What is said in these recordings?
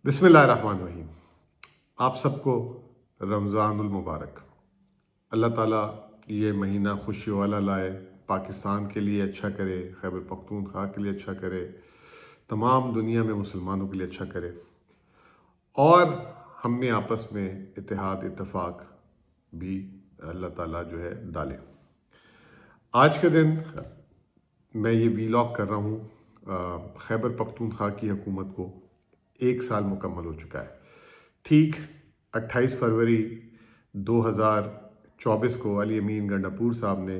बिस्मिल्लाहिर्रहमानिर्रहीम। आप सबको रमज़ानुल मुबारक। अल्लाह ताला ये महीना खुशी वाला लाए, पाकिस्तान के लिए अच्छा करे, खैबर पख्तूनख्वा के लिए अच्छा करे, तमाम दुनिया में मुसलमानों के लिए अच्छा करे और हम में आपस में इत्तेहाद इत्तेफाक भी अल्लाह ताला जो है डाले। आज के दिन मैं ये वीलॉग कर रहा हूँ। खैबर पख्तूनख्वा की हुकूमत को 1 साल मुकम्मल हो चुका है। ठीक 28 फरवरी 2024 को अली अमीन गंडापुर साहब ने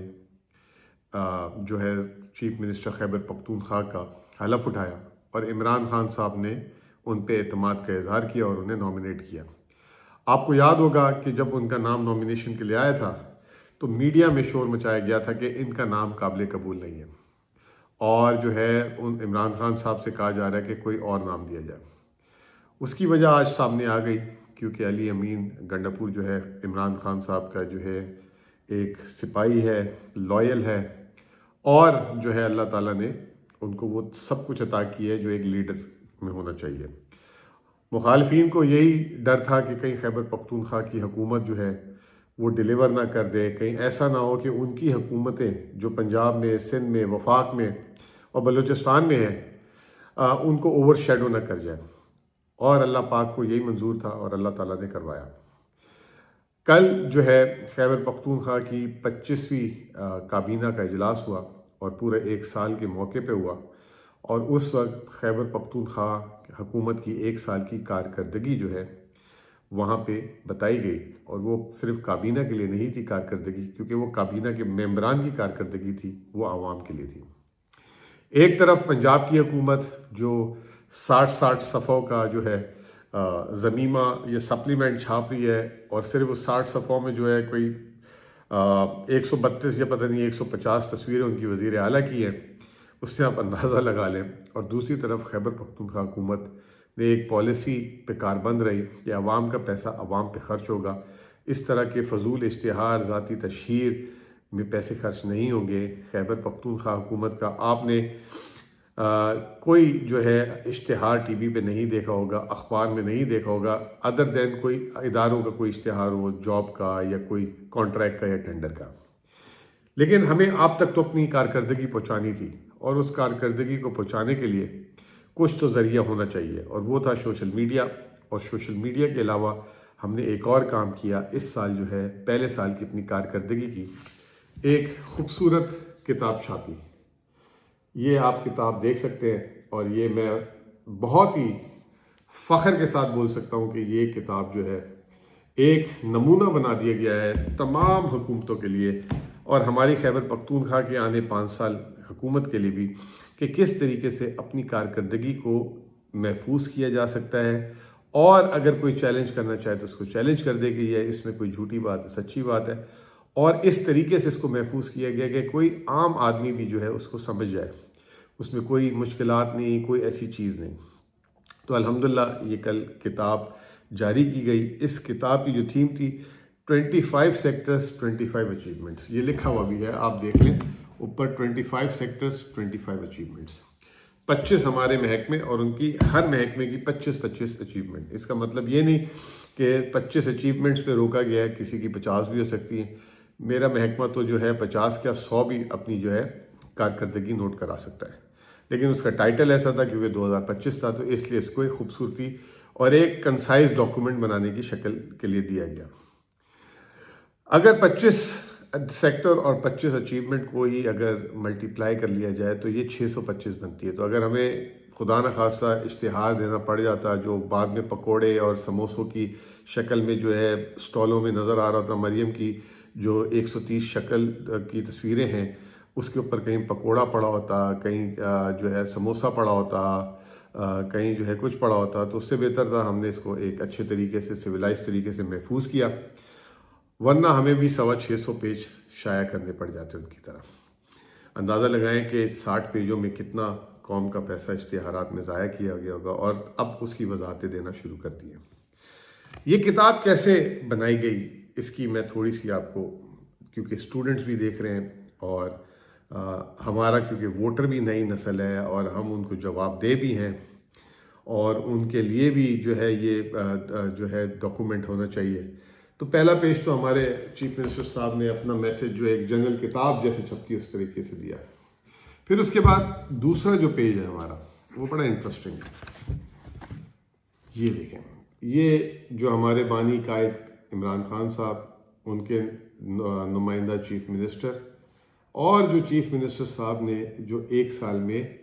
जो है चीफ मिनिस्टर खैबर पख्तूनख्वा का हलफ उठाया और इमरान खान साहब ने उन पे एतमाद का इजहार किया और उन्हें नॉमिनेट किया। आपको याद होगा कि जब उनका नाम नॉमिनेशन के लिए आया था तो मीडिया में शोर मचाया गया था कि इनका नाम काबिल कबूल नहीं है और जो है उन इमरान खान साहब से कहा जा रहा है कि कोई और नाम दिया जाए। उसकी वजह आज सामने आ गई क्योंकि अली अमीन गंडापुर जो है इमरान खान साहब का जो है एक सिपाही है, लॉयल है और जो है अल्लाह ताला ने उनको वो सब कुछ अता किया है जो एक लीडर में होना चाहिए। मुखालफिन को यही डर था कि कहीं खैबर पख्तूनख्वा की हुकूमत जो है वो डिलीवर ना कर दे, कहीं ऐसा ना हो कि उनकी हुकूमतें जो पंजाब में, सिंध में, वफाक में और बलूचिस्तान में हैं उनको ओवर शेडो ना कर जाए। और अल्लाह पाक को यही मंजूर था और अल्लाह ताला ने करवाया। कल जो है खैबर पख्तूनख्वा की 25वीं काबीना का इजलास हुआ और पूरे 1 साल के मौके पे हुआ और उस वक्त खैबर पख्तूनख्वा हुकूमत की 1 साल की कारकर्दगी जो है वहाँ पे बताई गई और वो सिर्फ काबीना के लिए नहीं थी कारकर्दगी, क्योंकि वो काबीना के मेंबरान की कारकर्दगी थी, वो आवाम के लिए थी। एक तरफ पंजाब की हुकूमत जो 60 सफ़ों का जो है ज़मीमा ये सप्लीमेंट छाप रही है और सिर्फ उस 60 सफ़ों में जो है कोई 132 या पता नहीं 150 तस्वीरें उनकी वज़ीर आला की हैं, उससे आप अंदाज़ा लगा लें। और दूसरी तरफ खैबर पख्तूनख्वा हुकूमत ने एक पॉलिसी पे कारबंद रही कि अवाम का पैसा अवाम पे खर्च होगा, इस तरह के फ़जूल इश्तिहार ज़ाती तशहीर में पैसे खर्च नहीं होंगे। खैबर पख्तूनख्वा हुकूमत का आपने कोई जो है इश्तिहार टीवी पे नहीं देखा होगा, अखबार में नहीं देखा होगा, अदर दैन कोई इदारों का कोई इश्तिहार हो, जॉब का या कोई कॉन्ट्रैक्ट का या टेंडर का। लेकिन हमें आप तक तो अपनी कारकर्दगी पहुंचानी थी और उस कारकर्दगी को पहुंचाने के लिए कुछ तो ज़रिया होना चाहिए और वो था सोशल मीडिया। और सोशल मीडिया के अलावा हमने एक और काम किया। इस साल जो है पहले साल की अपनी कारकर्दगी की एक खूबसूरत किताब छापी। ये आप किताब देख सकते हैं और ये मैं बहुत ही फ़ख्र के साथ बोल सकता हूँ कि ये किताब जो है एक नमूना बना दिया गया है तमाम हुकूमतों के लिए और हमारी खैबर पख्तूनख्वा के आने 5 साल हुकूमत के लिए भी, कि किस तरीके से अपनी कारकर्दगी को महफूज किया जा सकता है और अगर कोई चैलेंज करना चाहे तो उसको चैलेंज कर दे कि ये इसमें कोई झूठी बात है, सच्ची बात है। और इस तरीके से इसको महफूज किया गया कि कोई आम आदमी भी जो है उसको समझ जाए, उसमें कोई मुश्किलात नहीं, कोई ऐसी चीज़ नहीं। तो अल्हम्दुलिल्लाह ये कल किताब जारी की गई। इस किताब की जो थीम थी 25 सेक्टर्स 25 अचीवमेंट्स, ये लिखा हुआ भी है, आप देख लें ऊपर 25 सेक्टर्स 25 अचीवमेंट्स। 25 हमारे महकमे और उनकी हर महकमे की 25-25 अचीवमेंट। इसका मतलब ये नहीं कि 25 अचीवमेंट्स पे रोका गया है, किसी की 50 भी हो सकती है। मेरा महकमा तो जो है 50 क्या 100 भी अपनी जो है कारकर्दगी नोट करा सकता है, लेकिन उसका टाइटल ऐसा था क्योंकि 2025 था तो इसलिए इसको एक खूबसूरती और एक कंसाइज डॉक्यूमेंट बनाने की शक्ल के लिए दिया गया। अगर 25 सेक्टर और 25 अचीवमेंट को ही अगर मल्टीप्लाई कर लिया जाए तो ये 625 बनती है। तो अगर हमें खुदा न खास्ता इश्तिहार देना पड़ जाता जो बाद में पकोड़े और समोसों की शक्ल में जो है स्टॉलों में नज़र आ रहा था, मरियम की जो 130 शक्ल की तस्वीरें हैं उसके ऊपर कहीं पकोड़ा पड़ा होता, कहीं जो है समोसा पड़ा होता, कहीं जो है कुछ पड़ा होता, तो उससे बेहतर था हमने इसको एक अच्छे तरीके से सिविलाइज तरीके से महफूज किया, वरना हमें भी 625 पेज शाया करने पड़ जाते उनकी तरह। अंदाज़ा लगाएं कि 60 पेजों में कितना कौम का पैसा इश्तिहारात में ज़ाया किया गया होगा और अब उसकी वजाहतें देना शुरू कर दी हैं। ये किताब कैसे बनाई गई इसकी मैं थोड़ी सी आपको, क्योंकि स्टूडेंट्स भी देख रहे हैं और हमारा क्योंकि वोटर भी नई नस्ल है और हम उनको जवाब दे भी हैं और उनके लिए भी जो है ये जो है डॉक्यूमेंट होना चाहिए। तो पहला पेज तो हमारे चीफ मिनिस्टर साहब ने अपना मैसेज जो एक जनरल किताब जैसे छपती है उस तरीके से दिया। फिर उसके बाद दूसरा जो पेज है हमारा वो बड़ा इंटरेस्टिंग है। ये देखें, ये जो हमारे बानी कायद इमरान खान साहब, उनके नुमाइंदा चीफ मिनिस्टर और जो चीफ मिनिस्टर साहब ने जो एक साल में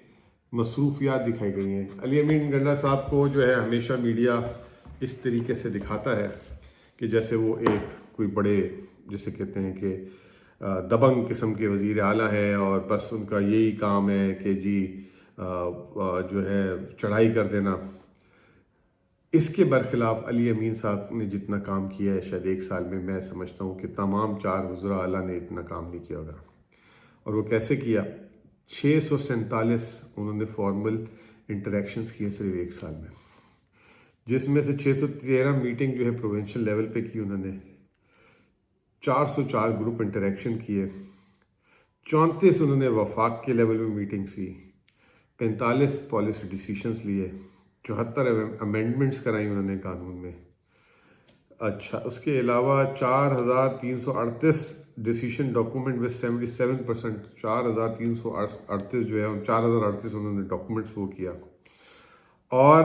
मसरूफियात दिखाई गई हैं। अली अमीन गंडा साहब को जो है हमेशा मीडिया इस तरीके से दिखाता है कि जैसे वो एक कोई बड़े, जैसे कहते हैं कि दबंग किस्म के वज़ीर आला है और बस उनका यही काम है कि जी जो है चढ़ाई कर देना। इसके बरखिलाफ अली अमीन साहब ने जितना काम किया है शायद एक साल में, मैं समझता हूँ कि तमाम 4 वज़रा आला ने इतना काम नहीं किया होगा। और वो कैसे किया? 647 उन्होंने फॉर्मल इंटरेक्शंस किए सिर्फ एक साल में, जिसमें से 613 मीटिंग जो है प्रोविंशियल लेवल पे की उन्होंने, 404 ग्रुप इंटरेक्शन किए, 34 उन्होंने वफाक के लेवल में मीटिंग्स की, 45 पॉलिसी डिसीशंस लिए, 74 अमेंडमेंट्स कराई उन्होंने कानून में। अच्छा, उसके अलावा 4338 डिसीशन डॉक्यूमेंट विद 77%, 4338 जो है 4038 उन्होंने डॉक्यूमेंट्स वो किया, और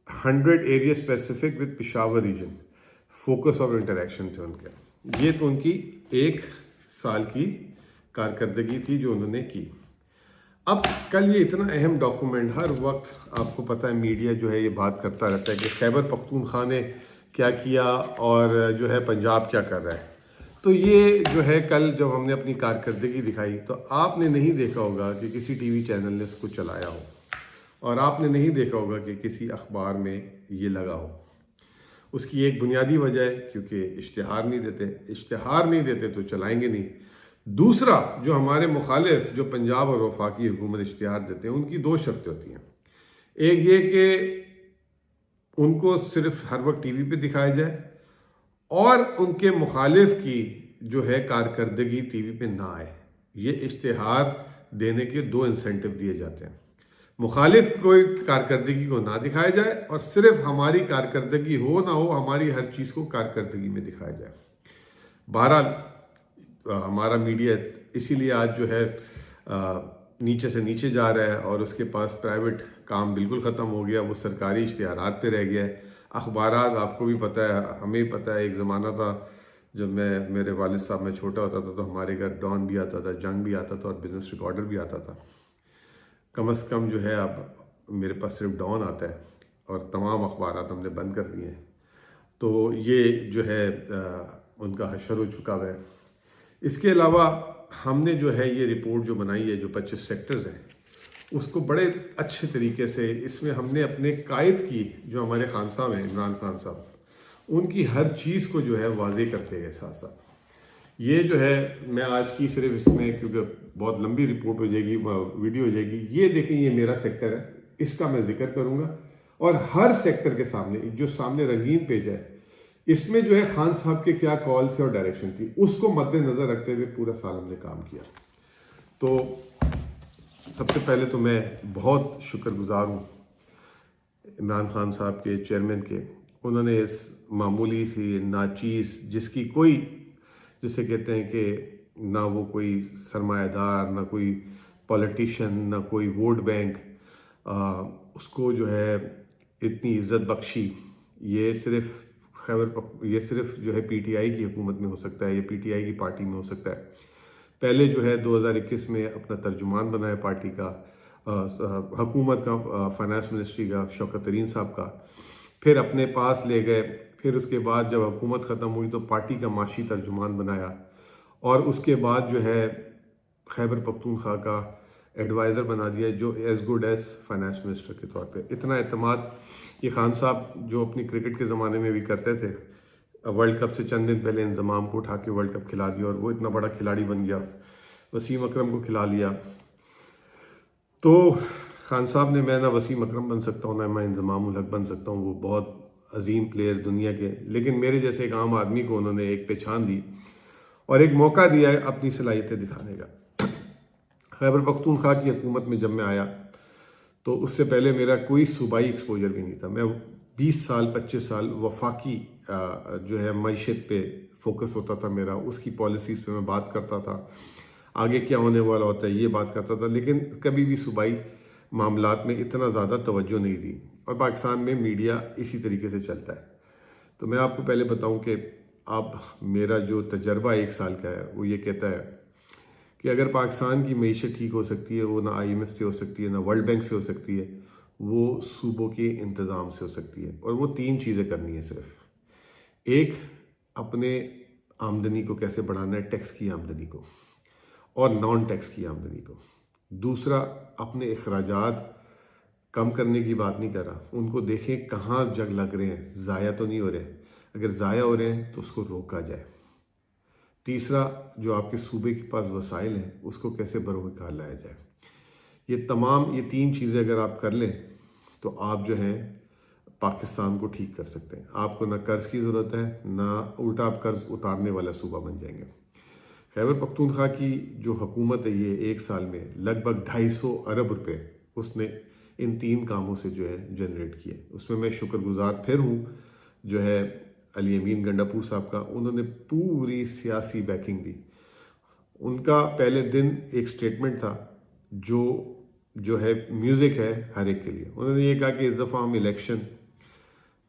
100 area specific with Peshawar region focus of interaction थे उनके। ये तो उनकी एक साल की कारकर्दगी थी जो उन्होंने की। अब कल ये इतना अहम डॉक्यूमेंट, हर वक्त आपको पता है मीडिया जो है ये बात करता रहता है कि खैबर पख्तूनख्वा ने क्या किया और जो है पंजाब क्या कर रहा है। तो ये जो है कल जब हमने अपनी कारकर्दगी दिखाई तो आपने नहीं देखा होगा कि किसी टीवी चैनल ने इसको चलाया हो, और आपने नहीं देखा होगा कि किसी अखबार में ये लगा हो। उसकी एक बुनियादी वजह है क्योंकि इश्तिहार नहीं देते, इश्तिहार नहीं देते तो चलाएंगे नहीं। दूसरा, जो हमारे मुखालिफ जो पंजाब और वफाकी हुकूमत इश्तिहार देते हैं उनकी 2 शर्तें होती हैं। एक ये कि उनको सिर्फ हर वक्त टीवी पे दिखाया जाए, और उनके मुखालिफ की जो है कारकर्दगी टीवी पे ना आए। ये इश्तिहार देने के 2 इंसेंटिव दिए जाते हैं। मुखालिफ कोई कारकर्दगी को ना दिखाया जाए और सिर्फ हमारी कारकर्दगी हो ना हो, हमारी हर चीज़ को कारकर्दगी में दिखाया जाए। बहरहाल हमारा मीडिया इसीलिए आज जो है नीचे से नीचे जा रहा है और उसके पास प्राइवेट काम बिल्कुल ख़त्म हो गया, वो सरकारी इश्तिहारात पे रह गया है। अखबारात आपको भी पता है, हमें भी पता है, एक ज़माना था जब मेरे वालिद साहब में छोटा होता था तो हमारे घर डॉन भी आता था, जंग भी आता था और बिज़नेस रिकॉर्डर भी आता था। कम से कम जो है अब मेरे पास सिर्फ डॉन आता है और तमाम अखबारात हमने बंद कर दिए हैं। तो ये जो है उनका हशर हो चुका है। इसके अलावा हमने जो है ये रिपोर्ट जो बनाई है, जो 25 सेक्टर्स हैं, उसको बड़े अच्छे तरीके से इसमें हमने अपने कायद की जो हमारे खान साहब हैं, इमरान खान साहब, उनकी हर चीज़ को जो है वाज़े करते गए साथ साथ। ये जो है मैं आज की सिर्फ इसमें, क्योंकि बहुत लंबी रिपोर्ट हो जाएगी, वीडियो हो जाएगी, ये देखें, ये मेरा सेक्टर है, इसका मैं जिक्र करूँगा। और हर सेक्टर के सामने जो सामने रंगीन पेज है, इसमें जो है खान साहब के क्या कॉल थे और डायरेक्शन थी, उसको मद्देनज़र रखते हुए पूरा साल हमने काम किया। तो सबसे पहले तो मैं बहुत शुक्रगुजार हूँ इमरान खान साहब के, चेयरमैन के। उन्होंने इस मामूली सी नाचीज़, जिसकी कोई, जिसे कहते हैं कि ना वो कोई सरमायादार, ना कोई पॉलिटिशियन, ना कोई वोट बैंक, उसको जो है इतनी इज़्ज़त बख्शी। ये सिर्फ जो है पीटीआई की हुकूमत में हो सकता है, ये पीटीआई की पार्टी में हो सकता है। पहले जो है 2021 में अपना तर्जुमान बनाया पार्टी का, हुकूमत का, फाइनेंस मिनिस्ट्री का, शौकत तरीन साहब का, फिर अपने पास ले गए। फिर उसके बाद जब हुकूमत ख़त्म हुई तो पार्टी का माशी तर्जुमान बनाया, और उसके बाद जो है खैबर पख्तूनख्वा का एडवाइज़र बना दिया, जो as good as finance minister के तौर पे। इतना एतमाद ये खान साहब जो अपनी क्रिकेट के ज़माने में भी करते थे, वर्ल्ड कप से चंद दिन पहले इंजमाम को उठा के वर्ल्ड कप खिला दिया और वो इतना बड़ा खिलाड़ी बन गया, वसीम अकरम को खिला लिया। तो खान साहब ने, मैं ना वसीम अकरम बन सकता हूँ, ना मैं इंजमाम उल हक बन सकता हूँ, वो बहुत अजीम प्लेयर दुनिया के, लेकिन मेरे जैसे एक आम आदमी को उन्होंने एक पहचान दी और एक मौका दिया है अपनी सलाहियतें दिखाने का। खैबर पख्तूनख्वा की हुकूमत में जब मैं आया तो उससे पहले मेरा कोई सूबाई एक्सपोजर भी नहीं था। मैं 20 साल 25 साल वफाकी जो है मईशत पे फोकस होता था मेरा, उसकी पॉलिसीज़ पे मैं बात करता था, आगे क्या होने वाला होता है ये बात करता था, लेकिन कभी भी सूबाई मामलात में इतना ज़्यादा तवज्जो नहीं दी। और पाकिस्तान में मीडिया इसी तरीके से चलता है। तो मैं आपको पहले बताऊं कि अब मेरा जो तजर्बा 1 साल का है वो ये कहता है कि अगर पाकिस्तान की मईशत ठीक हो सकती है, वो ना IMF से हो सकती है, ना वर्ल्ड बैंक से हो सकती है, वो सूबों के इंतज़ाम से हो सकती है। और वो 3 चीज़ें करनी है सिर्फ। एक, अपने आमदनी को कैसे बढ़ाना है, टैक्स की आमदनी को और नॉन टैक्स की आमदनी को। दूसरा, अपने अखराजात कम करने की बात नहीं कर रहा, उनको देखें कहाँ जग लग रहे हैं, ज़ाया तो नहीं हो रहे, अगर ज़ाया हो रहे हैं तो उसको रोका जाए। तीसरा, जो आपके सूबे के पास वसाइल हैं उसको कैसे बरोकार लाया जाए। ये 3 चीज़ें अगर आप कर लें तो आप जो हैं पाकिस्तान को ठीक कर सकते हैं। आपको ना कर्ज की ज़रूरत है, ना उल्टा आप कर्ज उतारने वाला सूबा बन जाएंगे। खैबर पख्तूनख्वा की जो हुकूमत है ये 1 साल में लगभग 250 अरब रुपए उसने इन 3 कामों से जो है जनरेट किए। उसमें मैं शुक्रगुजार फिर हूँ जो है अली अमीन गंडापुर साहब का। उन्होंने पूरी सियासी बैकिंग दी। उनका पहले दिन एक स्टेटमेंट था जो है म्यूज़िक है हर एक के लिए। उन्होंने ये कहा कि इस दफ़ा हम इलेक्शन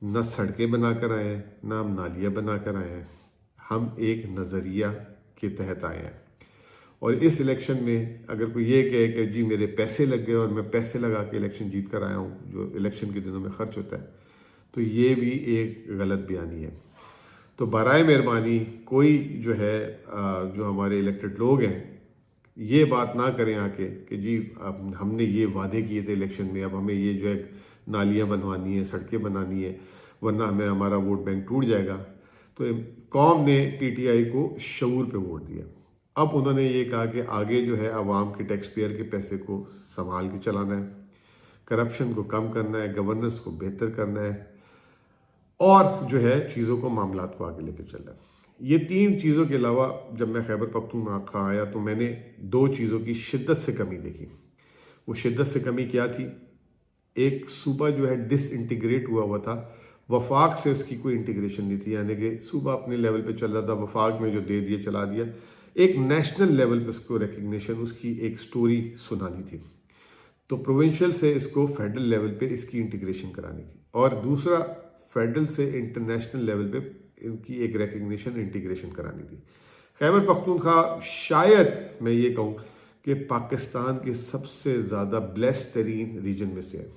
न सड़कें बना कर आए हैं, ना हम नालियाँ बना कर आए हैं, हम एक नज़रिया के तहत आए हैं। और इस इलेक्शन में अगर कोई ये कहे कि जी मेरे पैसे लग गए और मैं पैसे लगा के इलेक्शन जीत कर आया हूँ, जो इलेक्शन के दिनों में खर्च होता है, तो ये भी एक गलत बयानी है। तो बराए मेहरबानी कोई जो है जो हमारे इलेक्टेड लोग हैं ये बात ना करें आके कि जी अब हमने ये वादे किए थे इलेक्शन में, अब हमें ये जो है नालियाँ बनवानी है, सड़कें बनानी है, वरना हमें हमारा वोट बैंक टूट जाएगा। तो कौम ने PTI को शऊर पे वोट दिया। अब उन्होंने ये कहा कि आगे जो है आवाम के टैक्स पेयर के पैसे को संभाल के चलाना है, करप्शन को कम करना है, गवर्नेंस को बेहतर करना है और जो है चीज़ों को मामलात को आगे लेकर चलना है। ये 3 चीज़ों के अलावा जब मैं खैबर पख्तूनख्वा आया तो मैंने 2 चीज़ों की शिद्दत से कमी देखी। वो शिद्दत से कमी क्या थी? एक सूबा जो है डिसइंटीग्रेट हुआ था, वफाक से उसकी कोई इंटीग्रेशन नहीं थी, यानी कि सूबा अपने लेवल पे चल रहा था, वफाक में जो दे दिया चला दिया। एक नेशनल लेवल पे उसको रिकग्निशन, उसकी एक स्टोरी सुनानी थी। तो प्रोविंशियल से इसको फेडरल लेवल पे इसकी इंटीग्रेशन करानी थी। और दूसरा, फेडरल से इंटरनेशनल लेवल पे इनकी एक रिकग्निशन इंटीग्रेशन करानी थी। खैबर पख्तूनख्वा शायद मैं ये कहूँ कि पाकिस्तान के सबसे ज़्यादा ब्लेस्ड तरीन रीजन में से है।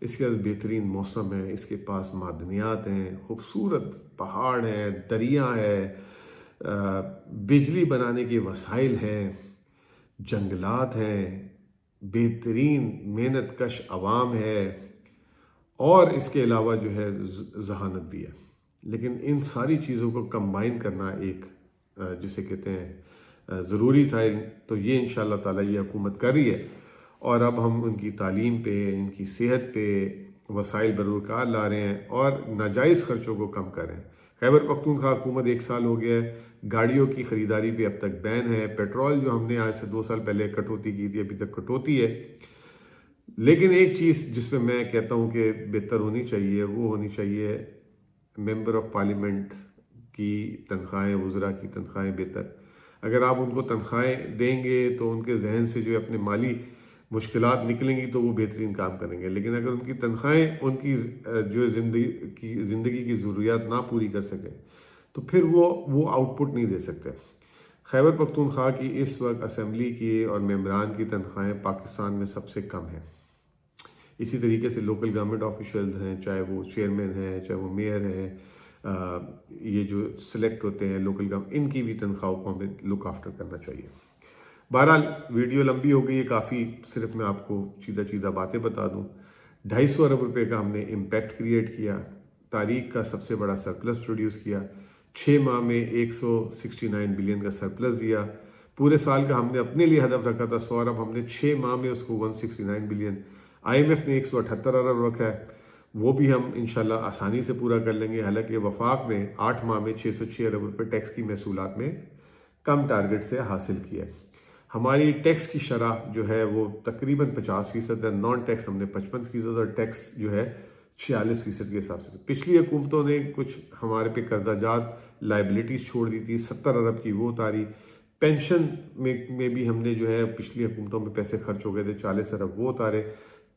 इसके पास बेहतरीन मौसम है, इसके पास मादनियात हैं, खूबसूरत पहाड़ हैं, दरिया है, बिजली बनाने के वसाइल हैं, जंगलात हैं, बेहतरीन मेहनत कश अवाम है और इसके अलावा जो है जहानत भी है। लेकिन इन सारी चीज़ों को कंबाइन करना एक जिसे कहते हैं ज़रूरी था। तो ये इंशाअल्लाह ताला ये हुकूमत कर रही है और अब हम उनकी तालीम पे, इनकी सेहत पे वसाइल बरूरकार ला रहे हैं और नाजायज़ ख़र्चों को कम कर रहे हैं। खैबर पख्तूनख्वा हुकूमत 1 साल हो गया है, गाड़ियों की ख़रीदारी पे अब तक बैन है। पेट्रोल जो हमने आज से 2 साल पहले कटौती की थी, अभी तक कटौती है। लेकिन एक चीज़ जिसमें मैं कहता हूँ कि बेहतर होनी चाहिए, वो होनी चाहिए मेंबर ऑफ पार्लियामेंट की तनख्वाहें, वज़रा की तनख्वाहें बेहतर। अगर आप उनको तनख्वाहें देंगे तो उनके जहन से जो अपने माली मुश्किलात निकलेंगी तो वो बेहतरीन काम करेंगे। लेकिन अगर उनकी तनख्वाहें उनकी जो ज़िंदगी की ज़रूरियात ना पूरी कर सकें तो फिर वो आउटपुट नहीं दे सकते। खैबर पख्तूनख्वा की इस वक्त असम्बली की और मेंबरान की तनख्वाहें पाकिस्तान में सबसे कम हैं। इसी तरीके से लोकल गवर्नमेंट ऑफिशियल हैं, चाहे वो चेयरमैन हैं, चाहे वो मेयर हैं, ये जो सिलेक्ट होते हैं लोकल गवर्नमेंट, इनकी भी तनख्वाहों को हमें लुक आफ्टर करना चाहिए। बहरहाल वीडियो लंबी हो गई है काफ़ी, सिर्फ मैं आपको सीधा बातें बता दूं। 250 अरब रुपए का हमने इम्पैक्ट क्रिएट किया, तारीख का सबसे बड़ा सरप्लस प्रोड्यूस किया, 6 माह में 169 बिलियन का सरप्लस दिया। पूरे साल का हमने अपने लिए हदफ रखा था 100 अरब, हमने 6 माह में उसको 169 बिलियन। IMF ने 178 अरब रखा है, वो भी हम इंशाल्लाह आसानी से पूरा कर लेंगे। हालांकि वफाक ने 8 माह में 606 अरब रुपए टैक्स की महसूलात में कम टारगेट से हासिल किया है। हमारी टैक्स की शरह जो है वो तकरीबन 50% है, नॉन टैक्स हमने 55% और टैक्स जो है 46% के हिसाब से। पिछली हुकूमतों ने कुछ हमारे पे कर्जाजात लाइबिलिटीज़ छोड़ दी थी, 70 अरब की वो उतारी। पेंशन में भी हमने जो है पिछली हुकूमतों में पैसे खर्च हो गए थे, 40 अरब वो उतारे।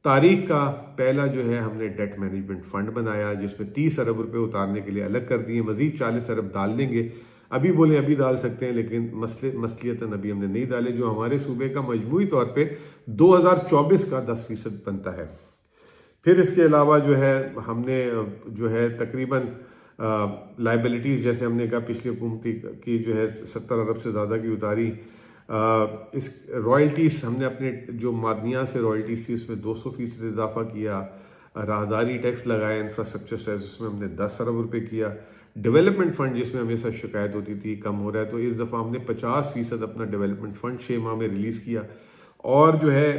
तारीख का पहला जो है हमने डेट मैनेजमेंट फ़ंड बनाया जिसमें 30 अरब रुपए उतारने के लिए अलग कर दिए, मज़ीद 40 अरब डाल देंगे। अभी बोले अभी डाल सकते हैं, लेकिन मसलियतन अभी हमने नहीं डाले, जो हमारे सूबे का मजमूई तौर पे 2024 का 10% बनता है। फिर इसके अलावा जो है हमने जो है तकरीबन लाइबिलिटीज़ जैसे हमने कहा पिछली हुकूमती की जो है 70 अरब से ज़्यादा की उतारी। इस रॉयल्टीज़ हमने अपने जो मादनियात से रॉयल्टीज़ थी उसमें 200% इजाफा किया। राहदारी टैक्स लगाया, इंफ्रास्ट्रक्चर टैक्स उसमें हमने 10 अरब रुपए किया। डेवलपमेंट फ़ंड जिसमें हमेशा शिकायत होती थी कम हो रहा है, तो इस दफ़ा हमने 50% अपना डेवलपमेंट फ़ंड 6 माह में रिलीज़ किया। और जो है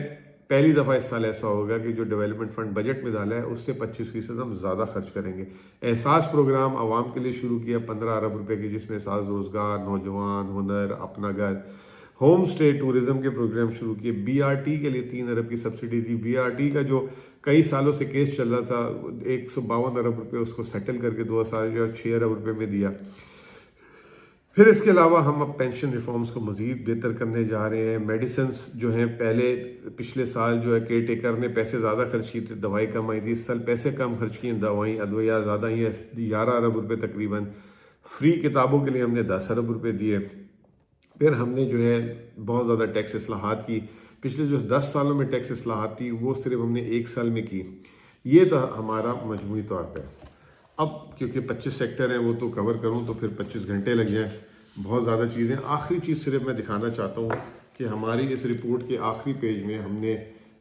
पहली दफ़ा इस साल ऐसा होगा कि जो डेवलपमेंट फ़ंड बजट में डाला है उससे 25% हम ज़्यादा खर्च करेंगे। एहसास प्रोग्राम आवाम के लिए शुरू किया 15 अरब रुपए की, जिसमें एहसास रोज़गार, नौजवान, हुनर, अपना घर, होम स्टे टूरिज्म के प्रोग्राम शुरू किए। BRT के लिए 3 अरब की सब्सिडी थी। BRT का जो कई सालों से केस चल रहा था, 152 अरब रुपए उसको सेटल करके 2006 अरब रुपए में दिया। फिर इसके अलावा हम अब पेंशन रिफॉर्म्स को मज़ीद बेहतर करने जा रहे हैं। मेडिसिन्स जो हैं, पहले पिछले साल जो है केयर टेकर ने पैसे ज़्यादा खर्च किए थे, दवाई कम आई थी। इस साल पैसे कम खर्च किए, अदविया ज़्यादा ही है, 11 अरब रुपए तकरीबन। फ्री किताबों के लिए हमने 10 अरब रुपए दिए। फिर हमने जो है बहुत ज़्यादा टैक्स इस्लाहात की। पिछले जो 10 सालों में टैक्स इस्लाहात थी वो सिर्फ हमने 1 साल में की। ये था हमारा मजमूई तौर पर। अब क्योंकि 25 सेक्टर हैं वो तो कवर करूं तो फिर 25 घंटे लग जाएं, बहुत ज़्यादा चीज़ें। आखिरी चीज़ सिर्फ मैं दिखाना चाहता हूं कि हमारी इस रिपोर्ट के आखिरी पेज में हमने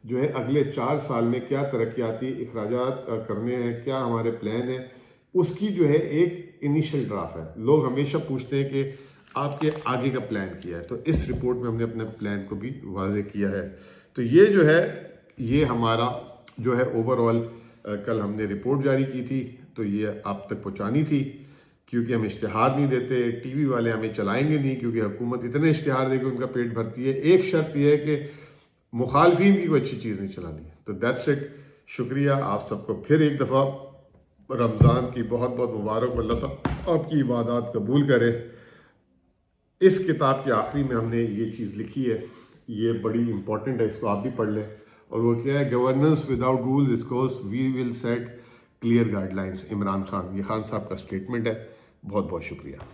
जो है अगले 4 साल में क्या तरक्याती अखराजात करने हैं, क्या हमारे प्लान है, उसकी जो है एक इनिशियल ड्राफ्ट है। लोग हमेशा पूछते हैं कि आपके आगे का प्लान किया है, तो इस रिपोर्ट में हमने अपने प्लान को भी वाज़ेह किया है। तो ये जो है ये हमारा जो है ओवरऑल कल हमने रिपोर्ट जारी की थी, तो ये आप तक पहुंचानी थी क्योंकि हम इश्तिहार नहीं देते, टीवी वाले हमें चलाएंगे नहीं क्योंकि हुकूमत इतने इश्तिहार देके उनका पेट भरती है। एक शर्त यह है कि मुखालफीन की कोई अच्छी चीज़ नहीं चलानी। तो दैट्स इट। शुक्रिया आप सबको फिर एक दफ़ा। रमज़ान की बहुत बहुत मुबारक। अल्लाह ताला आपकी इबादत कबूल करे। इस किताब के आखिरी में हमने ये चीज़ लिखी है, ये बड़ी इंपॉर्टेंट है, इसको आप भी पढ़ लें। और वो क्या है, governance without rule is course we will set clear guidelines. Imran Khan, ये खान साहब का स्टेटमेंट है। बहुत बहुत शुक्रिया।